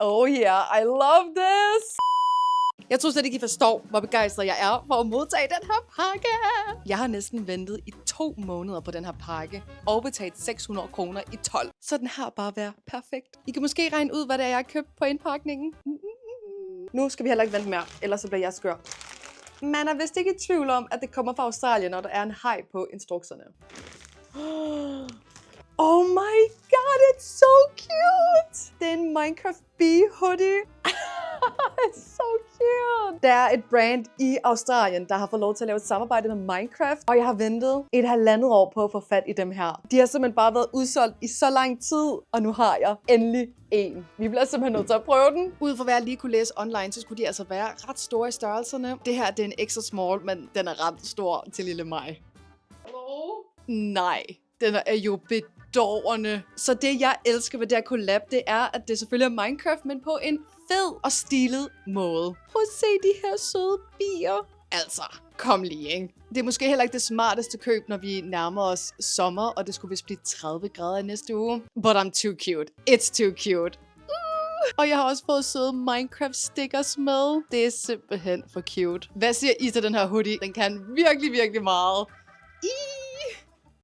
Oh yeah, I love this! Jeg tror slet ikke, I forstår, hvor begejstret jeg er for at modtage den her pakke. Jeg har næsten ventet i 2 måneder på den her pakke og betalt 600 kroner i 12. Så den har bare været perfekt. I kan måske regne ud, hvad det er, jeg har købt på indpakningen. Nu skal vi heller ikke vente mere, ellers så bliver jeg skør. Man er vist ikke i tvivl om, at det kommer fra Australien, når der er en haj på instrukserne. Oh my god, it's so cute! Det er en Minecraft Bee hoodie. It's so cute! Der er et brand i Australien, der har fået lov til at lave et samarbejde med Minecraft, og jeg har ventet 1,5 år på at få fat i dem her. De har simpelthen bare været udsolgt i så lang tid, og nu har jeg endelig en. Vi bliver simpelthen nødt til at prøve den. Ud fra hvad jeg lige kunne læse online, så skulle de altså være ret store i størrelserne. Det her, det er en extra small, men den er ret stor til lille mig. Hello? Nej, den er jo bedårende. Så det, jeg elsker ved det her collab, det er, at det selvfølgelig er Minecraft, men på en fed og stilet måde. Prøv at se de her søde bier. Altså, kom lige, ikke? Det er måske heller ikke det smarteste køb, når vi nærmer os sommer, og det skulle vist blive 30 grader i næste uge. But I'm too cute. It's too cute. Og jeg har også fået søde Minecraft stickers med. Det er simpelthen for cute. Hvad siger I til den her hoodie? Den kan virkelig, virkelig meget.